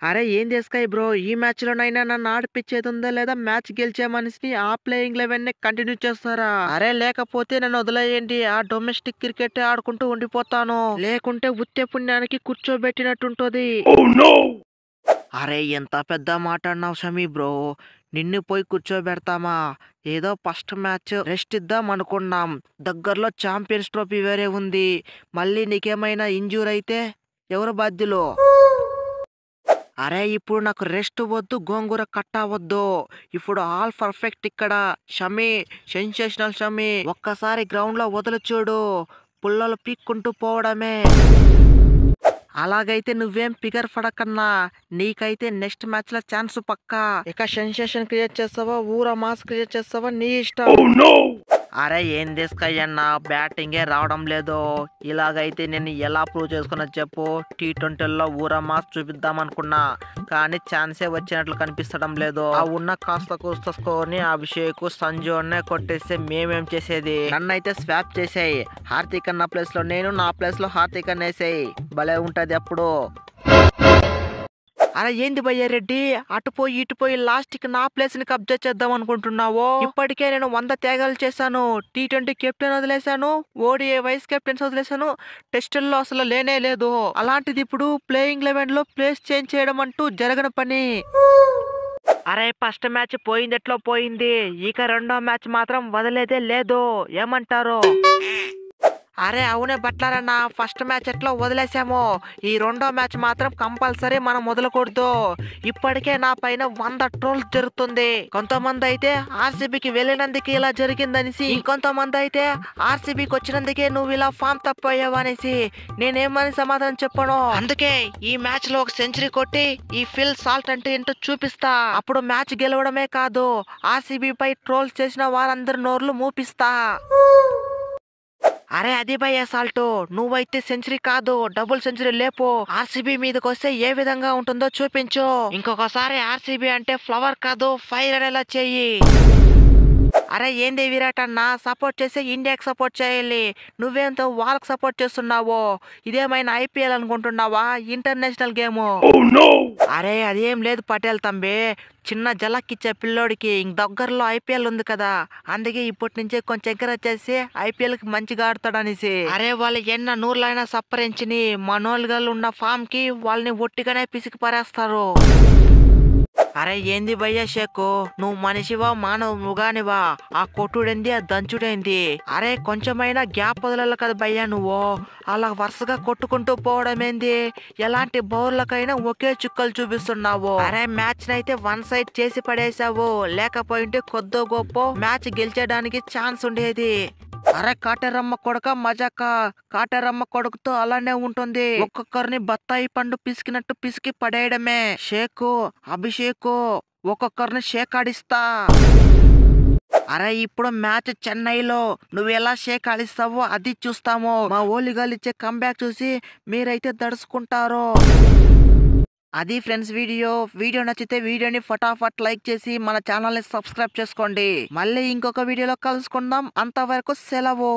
అరే ఏం చేసుకాయి బ్రో, ఈ మ్యాచ్ లోనైనా నన్ను ఆడిపిచ్చేది ఉందా లేదా? మ్యాచ్ గెలిచే మనిషిని ఆ ప్లేయింగ్ లెవెన్ ని కంటిన్యూ చేస్తారా? అరే లేకపోతే నన్ను వదిలేయండి, ఆ డొమెస్టిక్ క్రికెట్ ఆడుకుంటూ ఉండిపోతాను. లేకుంటే ఉత్తే పుణ్యానికి కూర్చోబెట్టినట్టుంటది. అరే ఎంత పెద్ద మాట అన్నావు షమీ బ్రో. నిన్ను పోయి కూర్చోబెడతామా? ఏదో ఫస్ట్ మ్యాచ్ రెస్ట్ ఇద్దాం అనుకున్నాం. దగ్గరలో ఛాంపియన్స్ ట్రోఫీ వేరే ఉంది. మళ్ళీ నీకేమైనా ఇంజూర్ అయితే ఎవరు బాధ్యులు? అరే ఇప్పుడు నాకు రెస్ట్ వద్దు, గోంగూర కట్ట వద్దు. ఇప్పుడు ఆల్ పర్ఫెక్ట్ ఇక్కడ. షమి, సెన్సేషనల్ షమి, ఒక్కసారి గ్రౌండ్ లో వదిలి చూడు, పుల్లలు పీక్కుంటూ పోవడమే. అలాగైతే నువ్వేం ఫిగర్ పడకన్నా, నీకైతే నెక్స్ట్ మ్యాచ్ లో ఛాన్స్ పక్కా. ఇక సెన్సేషన్ క్రియేట్ చేస్తావా, ఊర మాస్ క్రియేట్ చేస్తావా, నీ ఇష్టం. అరే ఏం తీసుకయ్యన్నా, బ్యాటింగే రావడం లేదు. ఇలాగైతే నేను ఎలా ప్రూవ్ చేసుకున్నా చెప్పు? T20లో ఊర మాస్ చూపిద్దాం అనుకున్నా, కానీ ఛాన్సే వచ్చినట్లు కనిపిస్తడం లేదు. ఆ ఉన్న కాస్త కూస్త స్కోర్ ని అభిషేక్, సంజు అన్నే కొట్టేస్తే మేమేం చేసేది? నన్నైతే స్వాప్ చేసేయి. హార్దిక్ అన్న ప్లేస్ లో నేను, నా ప్లేస్ లో హార్దిక్ అన్నేసేయి. భలే ఉంటది అప్పుడు. అరే ఏంది భయ్యా రెడ్డి, అటు పోయి ఇటు పోయి లాస్ట్ కి నా ప్లేస్ ని కబ్జా చేద్దాం అనుకుంటున్నావు? ఇప్పటికే నేను 100 త్యాగాలు చేశాను. T20 కెప్టెన్ వదిలేశాను, ODI వైస్ కెప్టెన్స్ వదిలేశాను, టెస్టుల్లో అసలు లేనే లేదు. అలాంటిది ఇప్పుడు ప్లేయింగ్ లెవెన్ లో ప్లేస్ చేంజ్ చేయడం అంటూ జరగని పని. అరే ఫస్ట్ మ్యాచ్ పోయింది ఎట్లో పోయింది, ఇక రెండో మ్యాచ్ మాత్రం వదిలేదే లేదు. ఏమంటారు? అరే అవునే బట్లారన్న, ఫస్ట్ మ్యాచ్ ఎట్లా వదిలేసాము, ఈ రెండో మ్యాచ్ మాత్రం కంపల్సరీ మనం వదలకూడదు. ఇప్పటికే నా పైన 100 ట్రోల్స్ జరుగుతుంది. కొంతమంది అయితే ఆర్సీబీకి వెళ్ళినందుకు ఇలా జరిగిందనేసి, ఇంకొంతమంది అయితే ఆర్సీబీకి వచ్చినందుకే నువ్వు ఇలా ఫామ్ తప్పయ్యావు అనేసి. నేనేమని సమాధానం చెప్పను. అందుకే ఈ మ్యాచ్ లో ఒక సెంచరీ కొట్టి ఈ ఫిల్ సాల్ట్ అంటే ఏంటో చూపిస్తా. అప్పుడు మ్యాచ్ గెలవడమే కాదు, ఆర్సీబీ పై ట్రోల్స్ చేసిన వారందరి నోర్లు మూపిస్తా. అరే అది భయ్య సాల్ట్, నువ్వైతే సెంచరీ కాదు డబుల్ సెంచరీ లేపు. ఆర్సీబీ మీదకి వస్తే ఏ విధంగా ఉంటుందో చూపించు. ఇంకొకసారి ఆర్సీబీ అంటే ఫ్లవర్ కాదు ఫైర్ అనేలా చెయ్యి. అరే ఏంది విరాట్ అన్న, సపోర్ట్ చేస్తే ఇండియాకి సపోర్ట్ చేయాలి. నువ్వేంతో వాళ్ళకి సపోర్ట్ చేస్తున్నావు? ఇదేమైనా ఐపీఎల్ అనుకుంటున్నావా, ఇంటర్నేషనల్ గేమ్? అరే అదేం లేదు పటేల్ తంబి, చిన్న జలక్ ఇచ్చే పిల్లోడికి ఇంక దగ్గరలో ఐపీఎల్ ఉంది కదా, అందుకే ఇప్పటి నుంచే కొంచెం ఎంకరేజ్ చేసి ఐపీఎల్ కి మంచిగా ఆడతాడనేసి. అరే వాళ్ళు ఎన్న నూర్లైనా సప్పరించిని మనోళ్ళు ఉన్న ఫామ్ కి వాళ్ళని ఒట్టిగానే పిసికి పారేస్తారు. అరే ఏంది భయ్యా షేకు, నువ్వు మనిషివా మానవుగానివా? ఆ కొట్టుడేంది, ఆ దంచుడేంది? అరే కొంచెమైనా గ్యాప్ వదలాలి కదా భయ్యా నువ్వు. అలా వరుసగా కొట్టుకుంటూ పోవడం ఏంది? ఎలాంటి బౌలర్లకైనా ఒకే చుక్కలు చూపిస్తున్నావు. అరే మ్యాచ్ నైతే వన్ సైడ్ చేసి పడేసావు, లేకపోయింటే కొద్దో గొప్ప మ్యాచ్ గెలిచడానికి ఛాన్స్ ఉండేది. అరే కాటేరమ్మ కొడక మజాక, కాటేరమ్మ కొడుకుతో అలానే ఉంటుంది. ఒక్కొక్కరిని బత్తాయి పండు పిసికినట్టు పిసికి పడేయడమే. షేకు, అభిషేకు, ఒక్కొక్కరిని షేక్ ఆడిస్తా. అరే ఇప్పుడు మ్యాచ్ చెన్నైలో, నువ్వు ఎలా షేక్ ఆడిస్తావో అది చూస్తాము. మా ఓలిగాలు ఇచ్చే కంబ్యాక్ చూసి మీరైతే దడుచుకుంటారు. అది ఫ్రెండ్స్ వీడియో నచ్చితే వీడియోని ఫటాఫట్ లైక్ చేసి మన ఛానల్ని సబ్స్క్రైబ్ చేసుకోండి. మళ్ళీ ఇంకొక వీడియోలో కలుసుకుందాం, అంతవరకు సెలవు.